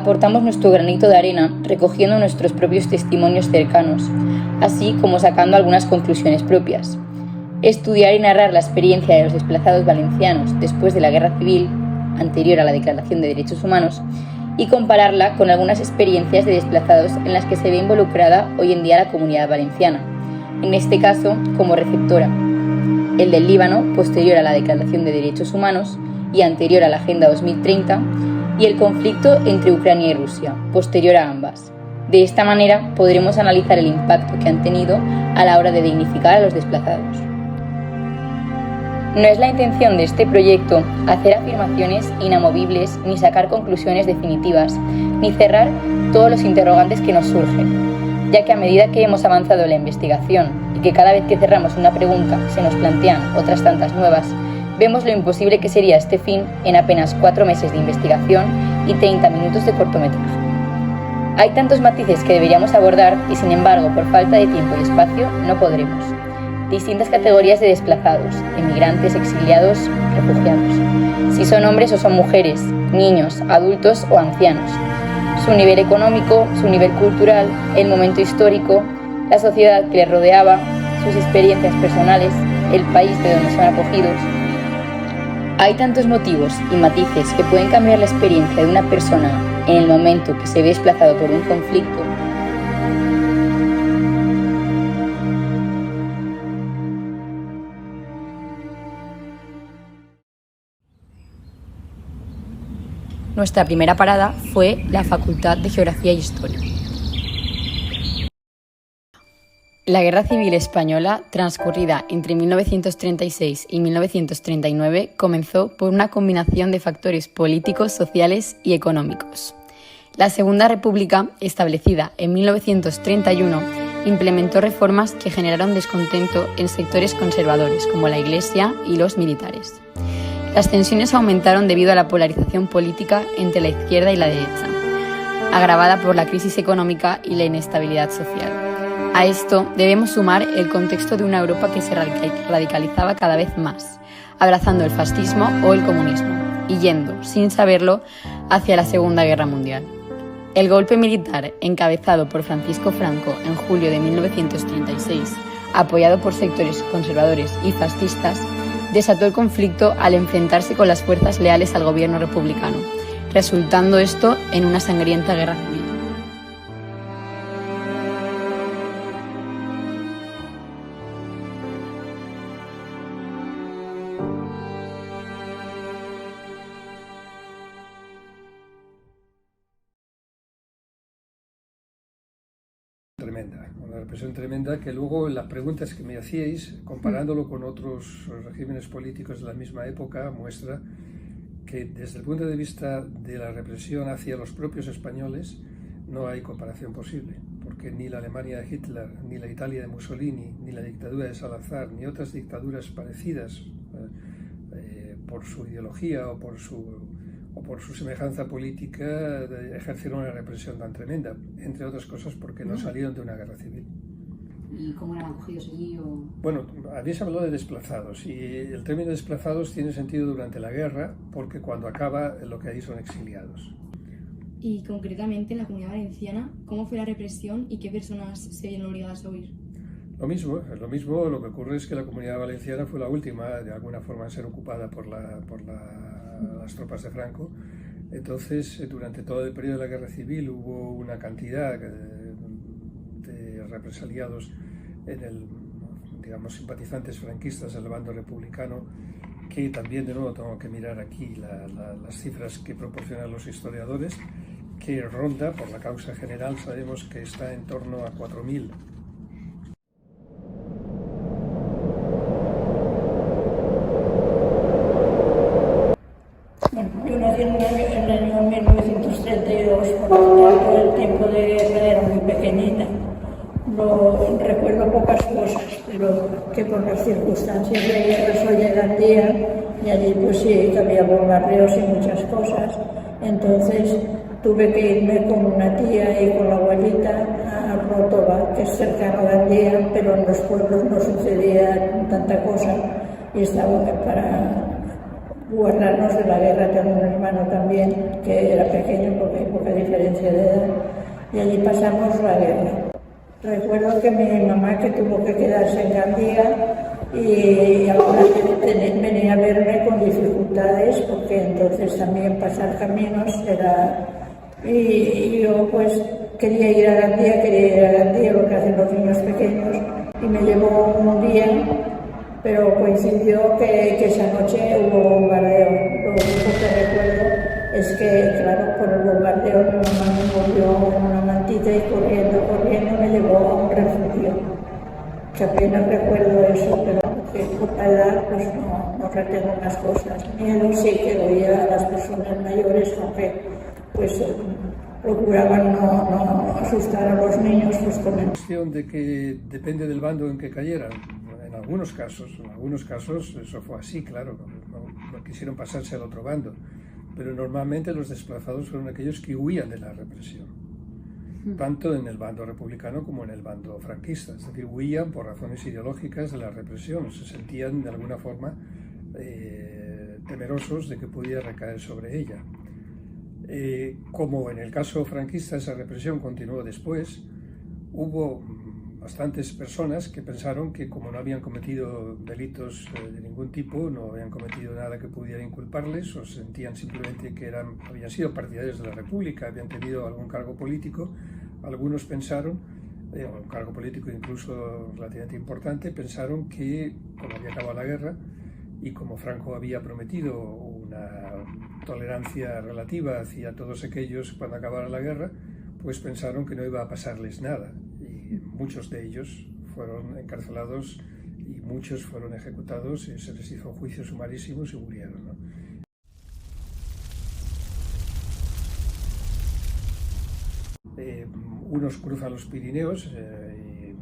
aportamos nuestro granito de arena recogiendo nuestros propios testimonios cercanos, así como sacando algunas conclusiones propias. Estudiar y narrar la experiencia de los desplazados valencianos después de la Guerra Civil, anterior a la Declaración de Derechos Humanos, y compararla con algunas experiencias de desplazados en las que se ve involucrada hoy en día la Comunidad Valenciana, en este caso como receptora, el del Líbano, posterior a la Declaración de Derechos Humanos y anterior a la Agenda 2030, y el conflicto entre Ucrania y Rusia, posterior a ambas. De esta manera podremos analizar el impacto que han tenido a la hora de dignificar a los desplazados. No es la intención de este proyecto hacer afirmaciones inamovibles ni sacar conclusiones definitivas, ni cerrar todos los interrogantes que nos surgen, ya que a medida que hemos avanzado en la investigación y que cada vez que cerramos una pregunta se nos plantean otras tantas nuevas, vemos lo imposible que sería este fin en apenas 4 meses de investigación y 30 minutos de cortometraje. Hay tantos matices que deberíamos abordar y, sin embargo, por falta de tiempo y espacio, no podremos. Distintas categorías de desplazados, emigrantes, exiliados, refugiados. Si son hombres o son mujeres, niños, adultos o ancianos. Su nivel económico, su nivel cultural, el momento histórico, la sociedad que les rodeaba, sus experiencias personales, el país de donde son acogidos. Hay tantos motivos y matices que pueden cambiar la experiencia de una persona en el momento que se ve desplazado por un conflicto. Nuestra primera parada fue la Facultad de Geografía y Historia. La Guerra Civil Española, transcurrida entre 1936 y 1939, comenzó por una combinación de factores políticos, sociales y económicos. La Segunda República, establecida en 1931, implementó reformas que generaron descontento en sectores conservadores, como la Iglesia y los militares. Las tensiones aumentaron debido a la polarización política entre la izquierda y la derecha, agravada por la crisis económica y la inestabilidad social. A esto debemos sumar el contexto de una Europa que se radicalizaba cada vez más, abrazando el fascismo o el comunismo y yendo, sin saberlo, hacia la Segunda Guerra Mundial. El golpe militar, encabezado por Francisco Franco en julio de 1936, apoyado por sectores conservadores y fascistas, desató el conflicto al enfrentarse con las fuerzas leales al gobierno republicano, resultando esto en una sangrienta guerra civil. Tremenda, una represión tremenda que luego las preguntas que me hacíais, comparándolo con otros regímenes políticos de la misma época, muestra que desde el punto de vista de la represión hacia los propios españoles no hay comparación posible, porque ni la Alemania de Hitler, ni la Italia de Mussolini, ni la dictadura de Salazar, ni otras dictaduras parecidas por su ideología o por su semejanza política ejercieron una represión tan tremenda, entre otras cosas porque no salieron de una guerra civil. ¿Y cómo eran acogidos allí? Bueno, habéis hablado de desplazados y el término desplazados tiene sentido durante la guerra porque cuando acaba lo que hay son exiliados. Y concretamente en la Comunidad Valenciana, ¿cómo fue la represión y qué personas se vieron obligadas a huir? Lo mismo, lo que ocurre es que la Comunidad Valenciana fue la última, de alguna forma, en ser ocupada por las tropas de Franco. Entonces, durante todo el periodo de la Guerra Civil hubo una cantidad de represaliados simpatizantes franquistas del bando republicano, que también, de nuevo, tengo que mirar aquí las cifras que proporcionan los historiadores, que ronda, por la causa general, sabemos que está en torno a 4.000. Yo nací en el año 1932, por todo el tiempo de guerra era muy pequeñita. No recuerdo pocas cosas, pero que por las circunstancias de guerra soy de Gandía y allí pues sí, había bombardeos y muchas cosas. Entonces tuve que irme con una tía y con la abuelita a Rotova, que es cercano a Gandía, pero en los pueblos no sucedía tanta cosa y estaba guardarnos de la guerra. Tengo un hermano también que era pequeño porque hay poca diferencia de edad, y allí pasamos la guerra. Recuerdo que mi mamá, que tuvo que quedarse en Gandía, y algunas veces venía a verme con dificultades porque entonces también pasar caminos era... Y yo pues quería ir a Gandía, lo que hacen los niños pequeños, y me llevó un día, pero coincidió que esa noche hubo bombardeo. Lo único que recuerdo es que, claro, por el bombardeo mi mamá me envolvió en una mantita y corriendo me llevó a un refugio. Que apenas recuerdo eso, pero que por la edad pues no retengo más cosas. Miedo sí que oía a las personas mayores, aunque pues procuraban no asustar a los niños. Pues con la cuestión de que depende del bando en que cayeran. En algunos casos eso fue así, claro, no quisieron pasarse al otro bando, pero normalmente los desplazados fueron aquellos que huían de la represión, tanto en el bando republicano como en el bando franquista, es decir, huían por razones ideológicas de la represión, se sentían de alguna forma temerosos de que pudiera recaer sobre ella. Como en el caso franquista esa represión continuó después, hubo bastantes personas que pensaron que como no habían cometido delitos de ningún tipo, no habían cometido nada que pudiera inculparles, o sentían simplemente que habían sido partidarios de la República, habían tenido algún cargo político. Algunos pensaron, un cargo político incluso relativamente importante, pensaron que como había acabado la guerra y como Franco había prometido una tolerancia relativa hacia todos aquellos cuando acabara la guerra, pues pensaron que no iba a pasarles nada. Y muchos de ellos fueron encarcelados y muchos fueron ejecutados y se les hizo juicios sumarísimos y murieron, ¿no? Unos cruzan los Pirineos y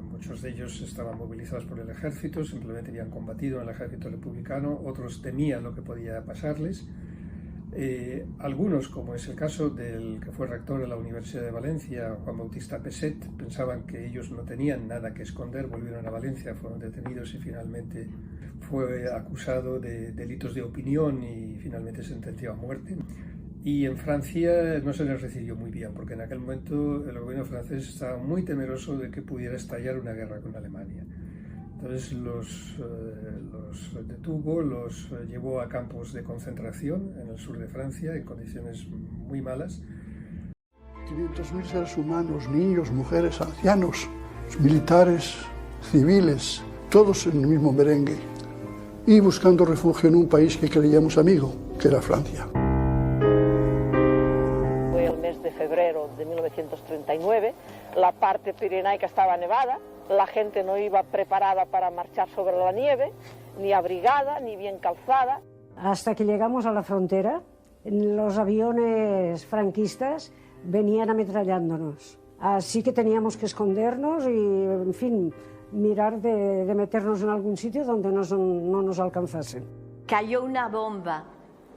muchos de ellos estaban movilizados por el ejército, simplemente habían combatido en el ejército republicano, otros temían lo que podía pasarles. Algunos, como es el caso del que fue rector de la Universidad de Valencia, Juan Bautista Peset, pensaban que ellos no tenían nada que esconder, volvieron a Valencia, fueron detenidos y finalmente fue acusado de delitos de opinión y finalmente sentenciado a muerte. Y en Francia no se les recibió muy bien, porque en aquel momento el gobierno francés estaba muy temeroso de que pudiera estallar una guerra con Alemania. Entonces los detuvo, los llevó a campos de concentración en el sur de Francia en condiciones muy malas. 500.000 seres humanos, niños, mujeres, ancianos, militares, civiles, todos en el mismo merengue y buscando refugio en un país que creíamos amigo, que era Francia. Fue el mes de febrero de 1939, la parte pirenaica estaba nevada. La gente no iba preparada para marchar sobre la nieve, ni abrigada, ni bien calzada. Hasta que llegamos a la frontera, los aviones franquistas venían ametrallándonos. Así que teníamos que escondernos y, en fin, mirar de meternos en algún sitio donde no nos alcanzasen. Cayó una bomba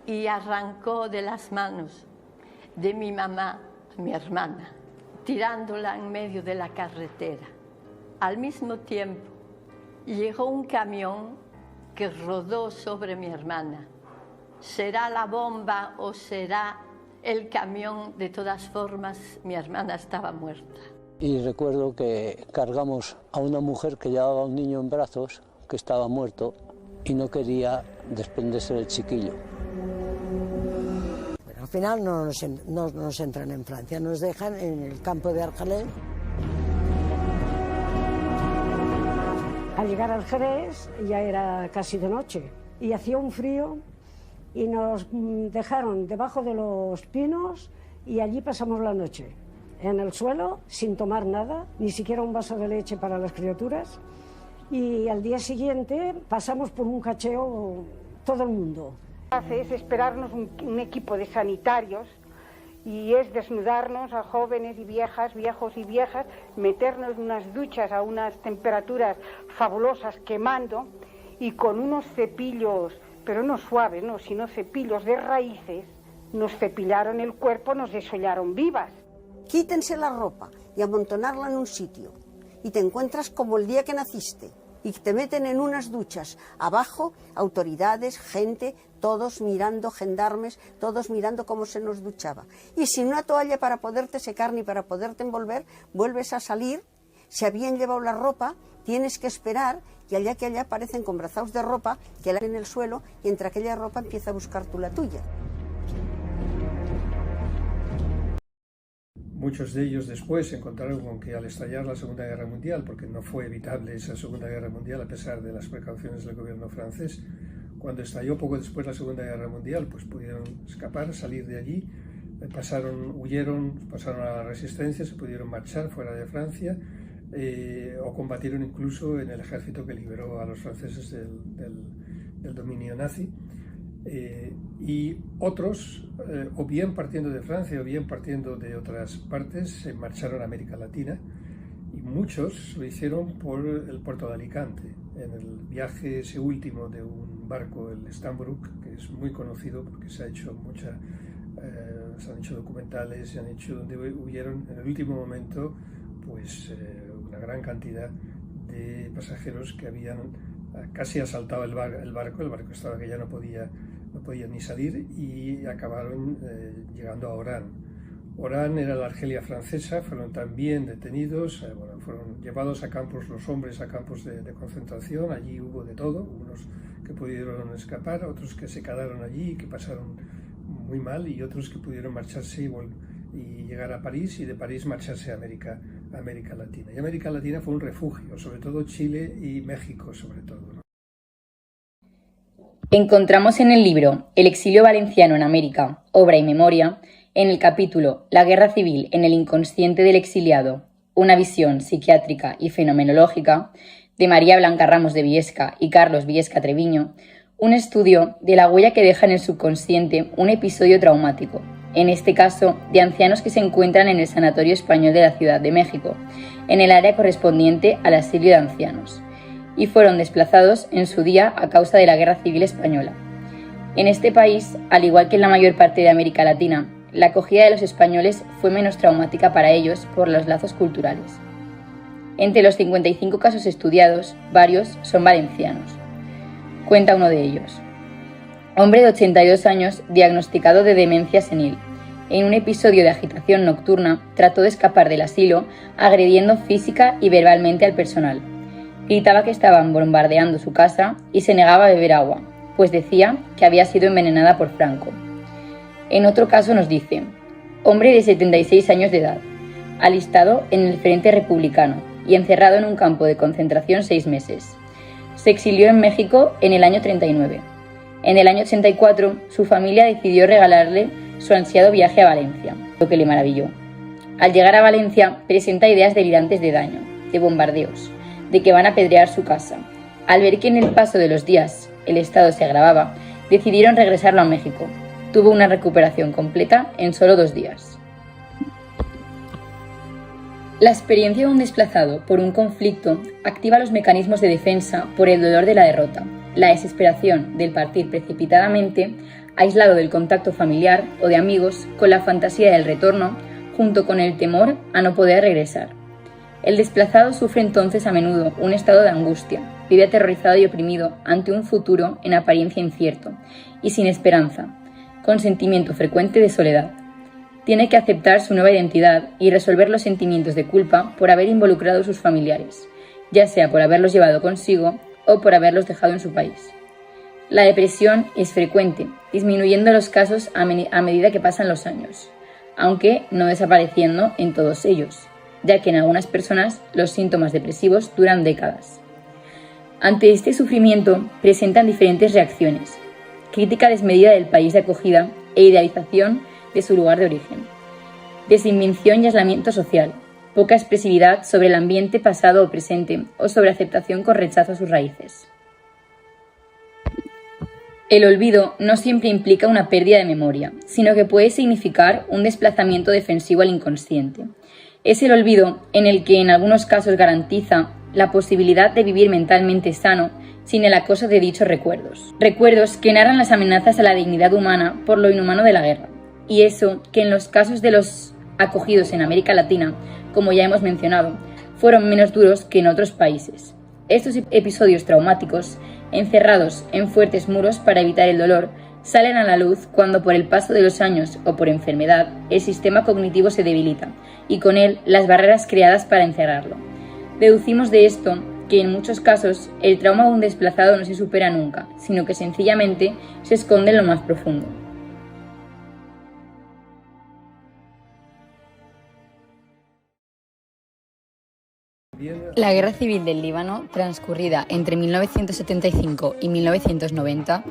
y arrancó de las manos de mi mamá, mi hermana, tirándola en medio de la carretera. Al mismo tiempo, llegó un camión que rodó sobre mi hermana. ¿Será la bomba o será el camión? De todas formas, mi hermana estaba muerta. Y recuerdo que cargamos a una mujer que llevaba a un niño en brazos, que estaba muerto, y no quería desprenderse del chiquillo. Pero al final no nos entran en Francia, nos dejan en el campo de Argelès. Al llegar al Jerez ya era casi de noche y hacía un frío y nos dejaron debajo de los pinos y allí pasamos la noche, en el suelo, sin tomar nada, ni siquiera un vaso de leche para las criaturas, y al día siguiente pasamos por un cacheo todo el mundo. Es esperarnos un equipo de sanitarios y es desnudarnos a jóvenes y viejas, viejos y viejas, meternos en unas duchas a unas temperaturas fabulosas quemando y con unos cepillos, pero no suaves, no, sino cepillos de raíces, nos cepillaron el cuerpo, nos desollaron vivas. Quítense la ropa y amontonarla en un sitio y te encuentras como el día que naciste, y te meten en unas duchas. Abajo, autoridades, gente, todos mirando, gendarmes, todos mirando cómo se nos duchaba. Y sin una toalla para poderte secar ni para poderte envolver, vuelves a salir, se habían llevado la ropa, tienes que esperar, y allá que allá aparecen con brazaos de ropa que la en el suelo, y entre aquella ropa empieza a buscar tú la tuya. Muchos de ellos después se encontraron con que al estallar la Segunda Guerra Mundial, porque no fue evitable esa Segunda Guerra Mundial a pesar de las precauciones del gobierno francés, cuando estalló poco después la Segunda Guerra Mundial, pues pudieron escapar, salir de allí, huyeron, pasaron a la resistencia, se pudieron marchar fuera de Francia, o combatieron incluso en el ejército que liberó a los franceses del dominio nazi. Y otros, o bien partiendo de Francia o bien partiendo de otras partes, se marcharon a América Latina, y muchos lo hicieron por el puerto de Alicante, en el viaje ese último de un barco, el Stambrook, que es muy conocido porque se han hecho documentales, se han hecho donde huyeron en el último momento pues una gran cantidad de pasajeros que habían casi asaltado el barco estaba que ya no podía ni salir, y acabaron llegando a Orán. Orán era la Argelia francesa, fueron también detenidos, fueron llevados a campos, los hombres a campos de concentración, allí hubo de todo, unos que pudieron escapar, otros que se quedaron allí y que pasaron muy mal, y otros que pudieron marcharse y llegar a París, y de París marcharse a América Latina. Y América Latina fue un refugio, sobre todo Chile y México sobre todo, ¿no? Encontramos en el libro El exilio valenciano en América, obra y memoria, en el capítulo La guerra civil en el inconsciente del exiliado, una visión psiquiátrica y fenomenológica, de María Blanca Ramos de Viesca y Carlos Viesca Treviño, un estudio de la huella que deja en el subconsciente un episodio traumático, en este caso de ancianos que se encuentran en el Sanatorio Español de la Ciudad de México, en el área correspondiente al asilo de ancianos, y fueron desplazados en su día a causa de la Guerra Civil Española. En este país, al igual que en la mayor parte de América Latina, la acogida de los españoles fue menos traumática para ellos por los lazos culturales. Entre los 55 casos estudiados, varios son valencianos. Cuenta uno de ellos. Hombre de 82 años diagnosticado de demencia senil. En un episodio de agitación nocturna, trató de escapar del asilo agrediendo física y verbalmente al personal. Gritaba que estaban bombardeando su casa y se negaba a beber agua, pues decía que había sido envenenada por Franco. En otro caso nos dice, hombre de 76 años de edad, alistado en el Frente Republicano y encerrado en un campo de concentración 6 meses. Se exilió en México en el año 39. En el año 84, su familia decidió regalarle su ansiado viaje a Valencia, lo que le maravilló. Al llegar a Valencia, presenta ideas delirantes de daño, de bombardeos, de que van a apedrear su casa. Al ver que en el paso de los días el estado se agravaba, decidieron regresarlo a México. Tuvo una recuperación completa en solo 2 días. La experiencia de un desplazado por un conflicto activa los mecanismos de defensa por el dolor de la derrota, la desesperación del partir precipitadamente, aislado del contacto familiar o de amigos, con la fantasía del retorno, junto con el temor a no poder regresar. El desplazado sufre entonces a menudo un estado de angustia, vive aterrorizado y oprimido ante un futuro en apariencia incierto y sin esperanza, con sentimiento frecuente de soledad. Tiene que aceptar su nueva identidad y resolver los sentimientos de culpa por haber involucrado a sus familiares, ya sea por haberlos llevado consigo o por haberlos dejado en su país. La depresión es frecuente, disminuyendo los casos a medida que pasan los años, aunque no desapareciendo en todos ellos, ya que en algunas personas los síntomas depresivos duran décadas. Ante este sufrimiento presentan diferentes reacciones: crítica desmedida del país de acogida e idealización de su lugar de origen, desinvención y aislamiento social, poca expresividad sobre el ambiente pasado o presente o sobre aceptación con rechazo a sus raíces. El olvido no siempre implica una pérdida de memoria, sino que puede significar un desplazamiento defensivo al inconsciente. Es el olvido en el que en algunos casos garantiza la posibilidad de vivir mentalmente sano sin el acoso de dichos recuerdos. Recuerdos que narran las amenazas a la dignidad humana por lo inhumano de la guerra. Y eso que en los casos de los acogidos en América Latina, como ya hemos mencionado, fueron menos duros que en otros países. Estos episodios traumáticos, encerrados en fuertes muros para evitar el dolor, salen a la luz cuando por el paso de los años o por enfermedad el sistema cognitivo se debilita y con él las barreras creadas para encerrarlo. Deducimos de esto que en muchos casos el trauma de un desplazado no se supera nunca, sino que sencillamente se esconde en lo más profundo. La guerra civil del Líbano, transcurrida entre 1975 y 1990,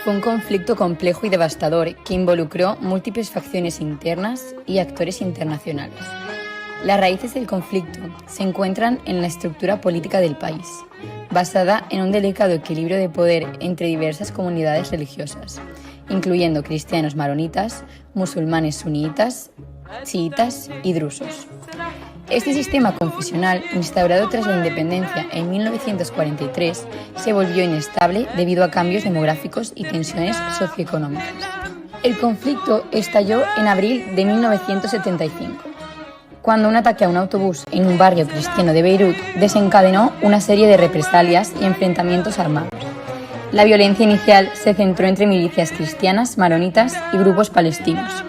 fue un conflicto complejo y devastador que involucró múltiples facciones internas y actores internacionales. Las raíces del conflicto se encuentran en la estructura política del país, basada en un delicado equilibrio de poder entre diversas comunidades religiosas, incluyendo cristianos maronitas, musulmanes sunitas, chiitas y drusos. Este sistema confesional, instaurado tras la independencia en 1943, se volvió inestable debido a cambios demográficos y tensiones socioeconómicas. El conflicto estalló en abril de 1975, cuando un ataque a un autobús en un barrio cristiano de Beirut desencadenó una serie de represalias y enfrentamientos armados. La violencia inicial se centró entre milicias cristianas, maronitas y grupos palestinos,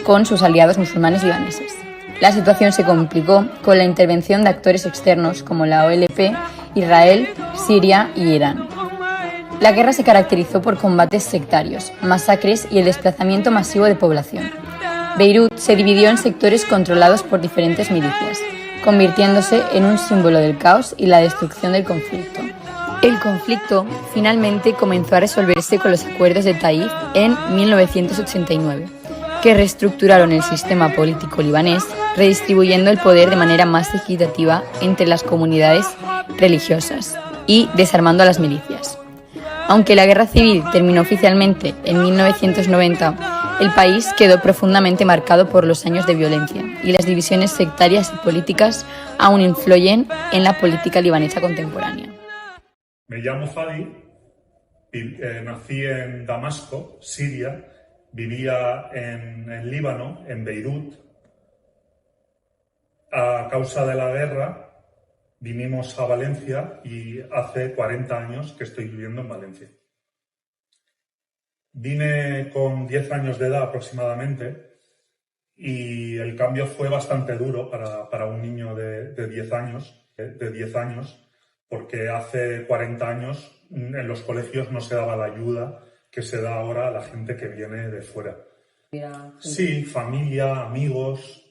con sus aliados musulmanes libaneses. La situación se complicó con la intervención de actores externos como la OLP, Israel, Siria y Irán. La guerra se caracterizó por combates sectarios, masacres y el desplazamiento masivo de población. Beirut se dividió en sectores controlados por diferentes milicias, convirtiéndose en un símbolo del caos y la destrucción del conflicto. El conflicto finalmente comenzó a resolverse con los acuerdos de Taif en 1989, que reestructuraron el sistema político libanés, redistribuyendo el poder de manera más equitativa entre las comunidades religiosas y desarmando a las milicias. Aunque la guerra civil terminó oficialmente en 1990, el país quedó profundamente marcado por los años de violencia y las divisiones sectarias y políticas aún influyen en la política libanesa contemporánea. Me llamo Fadi, nací en Damasco, Siria, vivía en Líbano, en Beirut. A causa de la guerra vinimos a Valencia y hace 40 años que estoy viviendo en Valencia. Vine con 10 años de edad aproximadamente y el cambio fue bastante duro para un niño de 10 años, porque hace 40 años en los colegios no se daba la ayuda que se da ahora a la gente que viene de fuera. Sí, familia, amigos,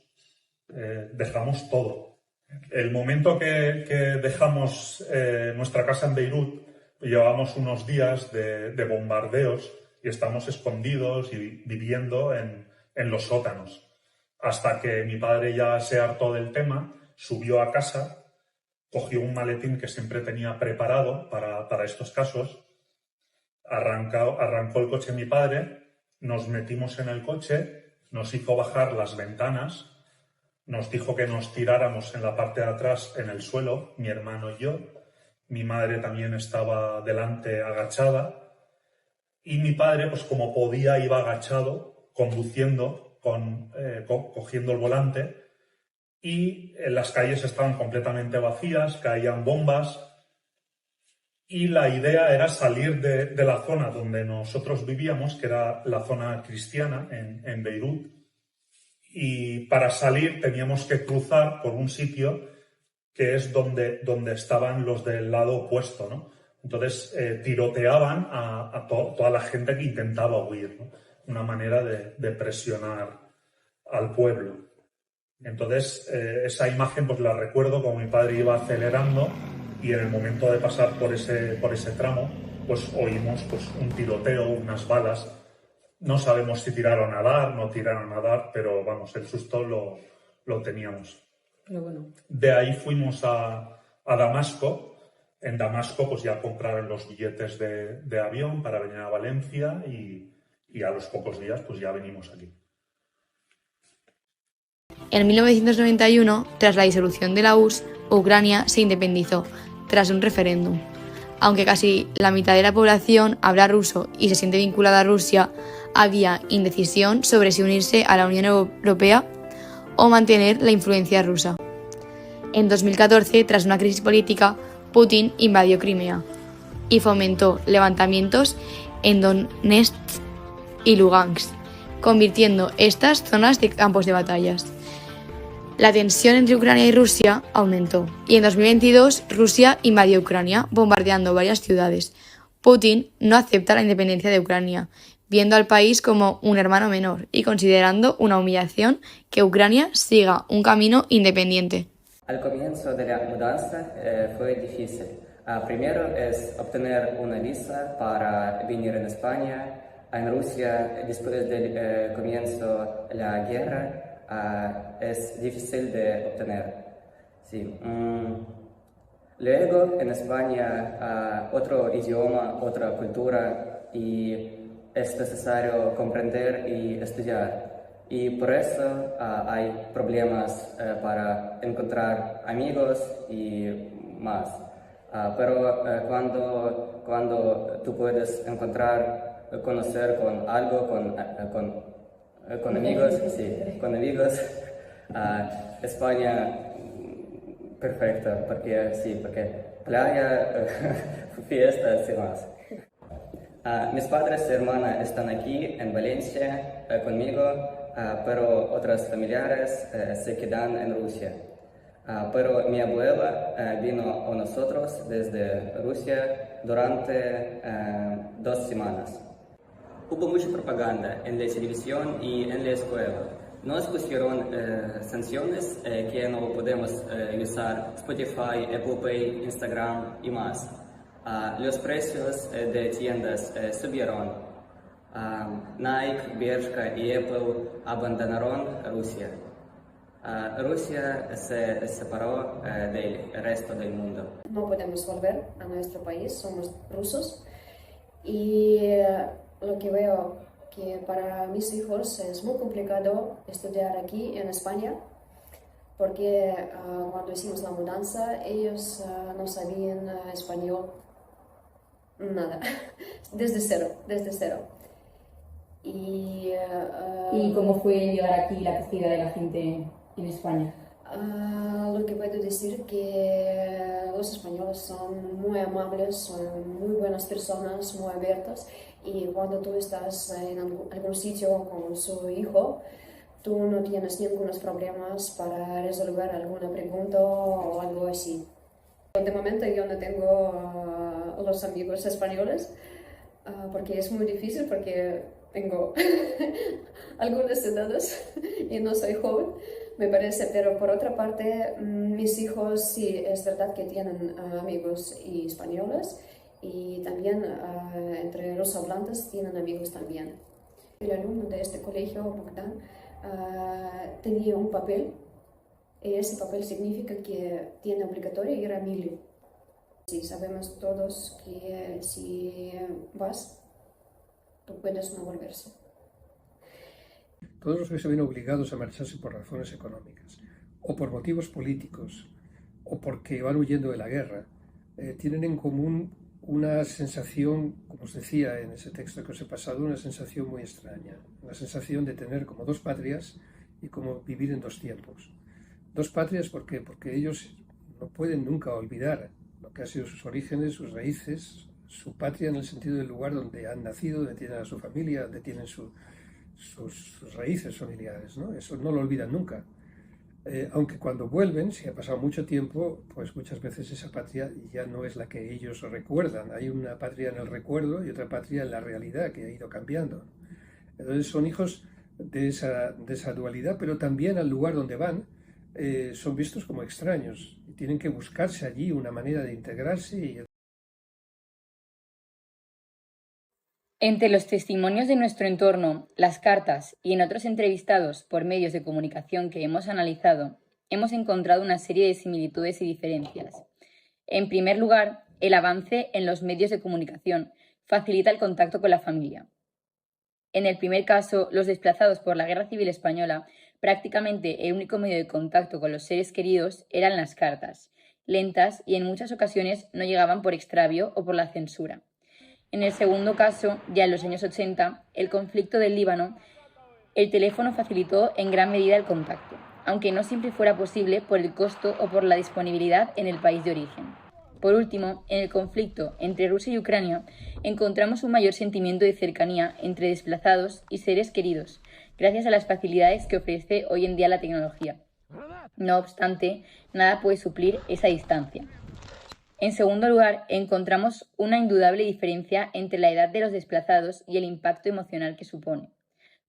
dejamos todo. El momento que dejamos nuestra casa en Beirut, llevamos unos días de bombardeos y estamos escondidos y viviendo en los sótanos. Hasta que mi padre ya se hartó del tema, subió a casa, cogió un maletín que siempre tenía preparado para estos casos, arrancó el coche mi padre, nos metimos en el coche, nos hizo bajar las ventanas, nos dijo que nos tiráramos en la parte de atrás en el suelo, mi hermano y yo. Mi madre también estaba delante agachada y mi padre, pues como podía, iba agachado, conduciendo, cogiendo el volante, y las calles estaban completamente vacías, caían bombas y la idea era salir de la zona donde nosotros vivíamos, que era la zona cristiana en Beirut, y para salir teníamos que cruzar por un sitio que es donde estaban los del lado opuesto, ¿no? Entonces tiroteaban a toda la gente que intentaba huir, ¿no? Una manera de presionar al pueblo. Entonces esa imagen pues la recuerdo como mi padre iba acelerando y en el momento de pasar por ese tramo pues oímos pues un tiroteo, unas balas. No sabemos si tiraron a dar, no tiraron a dar, pero vamos, el susto lo teníamos. Pero bueno. De ahí fuimos a Damasco. En Damasco pues ya compraron los billetes de avión para venir a Valencia y a los pocos días pues ya venimos aquí. En 1991, tras la disolución de la URSS, Ucrania se independizó tras un referéndum. Aunque casi la mitad de la población habla ruso y se siente vinculada a Rusia, había indecisión sobre si unirse a la Unión Europea o mantener la influencia rusa. En 2014, tras una crisis política, Putin invadió Crimea y fomentó levantamientos en Donetsk y Lugansk, convirtiendo estas zonas de campos de batallas. La tensión entre Ucrania y Rusia aumentó y en 2022 Rusia invadió Ucrania, bombardeando varias ciudades. Putin no acepta la independencia de Ucrania, viendo al país como un hermano menor y considerando una humillación que Ucrania siga un camino independiente. Al comienzo de la mudanza fue difícil. Primero es obtener una visa para venir en España. En Rusia, después del comienzo de la guerra, es difícil de obtener. Sí. Luego, en España, otro idioma, otra cultura, y es necesario comprender y estudiar. Y por eso hay problemas para encontrar amigos y más. Pero cuando tú puedes conocer con algo, con amigos, sí, con amigos, España perfecta, porque playa, fiestas y más. Mis padres y hermana están aquí en Valencia conmigo, pero otros familiares se quedan en Rusia. Pero mi abuela vino a nosotros desde Rusia durante 2 semanas. Hubo mucha propaganda en la televisión y en la escuela. Nos pusieron sanciones que no podemos usar Spotify, Apple Pay, Instagram y más. Los precios de tiendas subieron. Nike, Bershka y Apple abandonaron Rusia. Rusia se separó del resto del mundo. No podemos volver a nuestro país, somos rusos y lo que veo que para mis hijos es muy complicado estudiar aquí en España porque cuando hicimos la mudanza ellos no sabían español nada, desde cero. ¿Y cómo fue llegar aquí la acogida de la gente en España? Lo que puedo decir que los españoles son muy amables, son muy buenas personas, muy abiertos, y cuando tú estás en algún sitio con su hijo, tú no tienes ningunos problemas para resolver alguna pregunta o algo así. De momento yo no tengo los amigos españoles porque es muy difícil, porque tengo algunas edades y no soy joven, me parece, pero por otra parte mis hijos sí es verdad que tienen amigos y españoles y también entre los hablantes tienen amigos también. El alumno de este colegio, Bogdan, tenía un papel y ese papel significa que tiene obligatorio ir a Mili. Sí, sabemos todos que si vas, tú puedes no volverse. Todos los que se ven obligados a marcharse por razones económicas, o por motivos políticos, o porque van huyendo de la guerra, tienen en común una sensación, como os decía en ese texto que os he pasado, una sensación muy extraña, una sensación de tener como 2 patrias y como vivir en 2 tiempos. 2 patrias porque ellos no pueden nunca olvidar lo que ha sido sus orígenes, sus raíces, su patria en el sentido del lugar donde han nacido, donde tienen a su familia, donde tienen sus raíces familiares, ¿no? Eso no lo olvidan nunca. Aunque cuando vuelven, si ha pasado mucho tiempo, pues muchas veces esa patria ya no es la que ellos recuerdan. Hay una patria en el recuerdo y otra patria en la realidad que ha ido cambiando. Entonces son hijos de esa dualidad, pero también al lugar donde van son vistos como extraños y tienen que buscarse allí una manera de integrarse. Entre los testimonios de nuestro entorno, las cartas y en otros entrevistados por medios de comunicación que hemos analizado, hemos encontrado una serie de similitudes y diferencias. En primer lugar, el avance en los medios de comunicación facilita el contacto con la familia. En el primer caso, los desplazados por la Guerra Civil Española, prácticamente el único medio de contacto con los seres queridos eran las cartas, lentas y en muchas ocasiones no llegaban por extravío o por la censura. En el segundo caso, ya en los años 80, el conflicto del Líbano, el teléfono facilitó en gran medida el contacto, aunque no siempre fuera posible por el costo o por la disponibilidad en el país de origen. Por último, en el conflicto entre Rusia y Ucrania encontramos un mayor sentimiento de cercanía entre desplazados y seres queridos, gracias a las facilidades que ofrece hoy en día la tecnología. No obstante, nada puede suplir esa distancia. En segundo lugar, encontramos una indudable diferencia entre la edad de los desplazados y el impacto emocional que supone.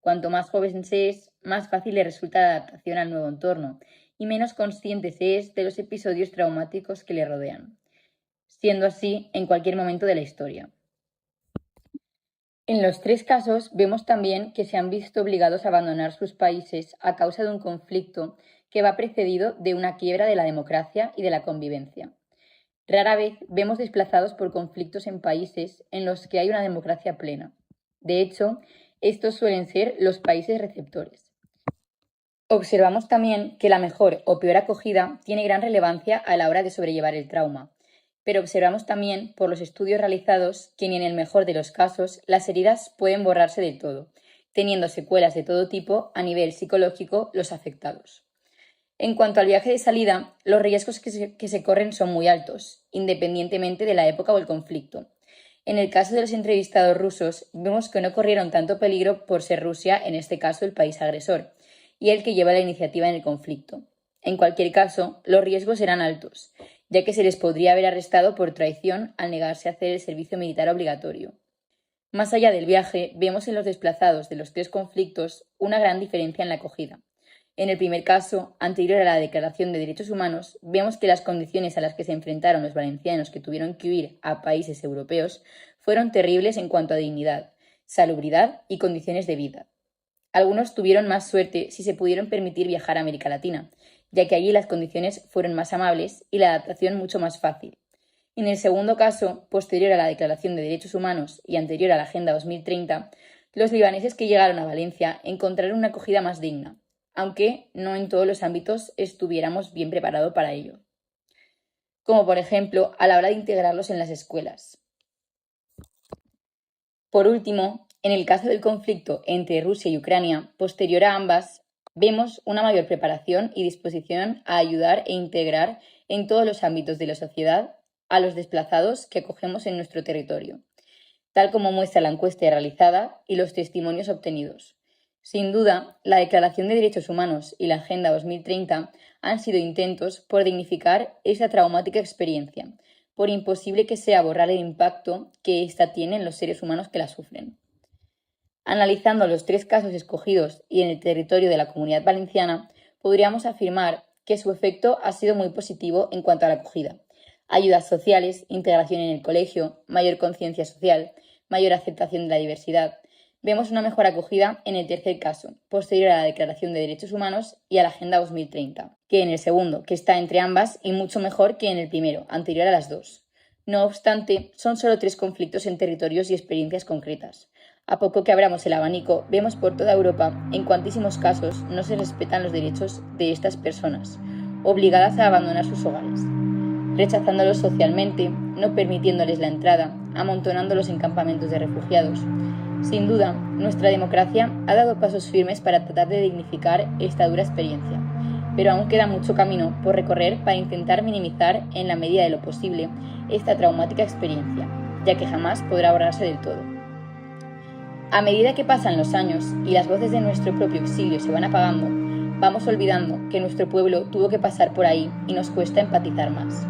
Cuanto más joven se es, más fácil le resulta la adaptación al nuevo entorno y menos consciente se es de los episodios traumáticos que le rodean, siendo así en cualquier momento de la historia. En los tres casos vemos también que se han visto obligados a abandonar sus países a causa de un conflicto que va precedido de una quiebra de la democracia y de la convivencia. Rara vez vemos desplazados por conflictos en países en los que hay una democracia plena. De hecho, estos suelen ser los países receptores. Observamos también que la mejor o peor acogida tiene gran relevancia a la hora de sobrellevar el trauma, pero observamos también por los estudios realizados que ni en el mejor de los casos las heridas pueden borrarse del todo, teniendo secuelas de todo tipo a nivel psicológico los afectados. En cuanto al viaje de salida, los riesgos que se corren son muy altos, independientemente de la época o el conflicto. En el caso de los entrevistados rusos, vemos que no corrieron tanto peligro por ser Rusia, en este caso el país agresor, y el que lleva la iniciativa en el conflicto. En cualquier caso, los riesgos eran altos, ya que se les podría haber arrestado por traición al negarse a hacer el servicio militar obligatorio. Más allá del viaje, vemos en los desplazados de los tres conflictos una gran diferencia en la acogida. En el primer caso, anterior a la Declaración de Derechos Humanos, vemos que las condiciones a las que se enfrentaron los valencianos que tuvieron que huir a países europeos fueron terribles en cuanto a dignidad, salubridad y condiciones de vida. Algunos tuvieron más suerte si se pudieron permitir viajar a América Latina, ya que allí las condiciones fueron más amables y la adaptación mucho más fácil. En el segundo caso, posterior a la Declaración de Derechos Humanos y anterior a la Agenda 2030, los libaneses que llegaron a Valencia encontraron una acogida más digna, aunque no en todos los ámbitos estuviéramos bien preparados para ello. Como por ejemplo, a la hora de integrarlos en las escuelas. Por último, en el caso del conflicto entre Rusia y Ucrania, posterior a ambas, vemos una mayor preparación y disposición a ayudar e integrar en todos los ámbitos de la sociedad a los desplazados que acogemos en nuestro territorio, tal como muestra la encuesta realizada y los testimonios obtenidos. Sin duda, la Declaración de Derechos Humanos y la Agenda 2030 han sido intentos por dignificar esa traumática experiencia, por imposible que sea borrar el impacto que ésta tiene en los seres humanos que la sufren. Analizando los tres casos escogidos y en el territorio de la Comunidad Valenciana, podríamos afirmar que su efecto ha sido muy positivo en cuanto a la acogida. Ayudas sociales, integración en el colegio, mayor conciencia social, mayor aceptación de la diversidad. Vemos una mejor acogida en el tercer caso, posterior a la Declaración de Derechos Humanos y a la Agenda 2030, que en el segundo, que está entre ambas y mucho mejor que en el primero, anterior a las dos. No obstante, son solo tres conflictos en territorios y experiencias concretas. A poco que abramos el abanico, vemos por toda Europa, en cuantísimos casos, no se respetan los derechos de estas personas, obligadas a abandonar sus hogares, rechazándolos socialmente, no permitiéndoles la entrada, amontonándolos en campamentos de refugiados. Sin duda, nuestra democracia ha dado pasos firmes para tratar de dignificar esta dura experiencia, pero aún queda mucho camino por recorrer para intentar minimizar, en la medida de lo posible, esta traumática experiencia, ya que jamás podrá borrarse del todo. A medida que pasan los años y las voces de nuestro propio exilio se van apagando, vamos olvidando que nuestro pueblo tuvo que pasar por ahí y nos cuesta empatizar más.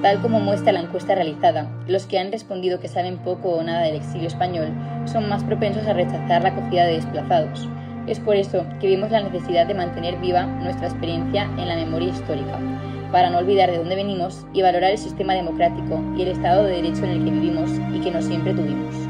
Tal como muestra la encuesta realizada, los que han respondido que saben poco o nada del exilio español son más propensos a rechazar la acogida de desplazados. Es por eso que vimos la necesidad de mantener viva nuestra experiencia en la memoria histórica, para no olvidar de dónde venimos y valorar el sistema democrático y el Estado de Derecho en el que vivimos y que no siempre tuvimos.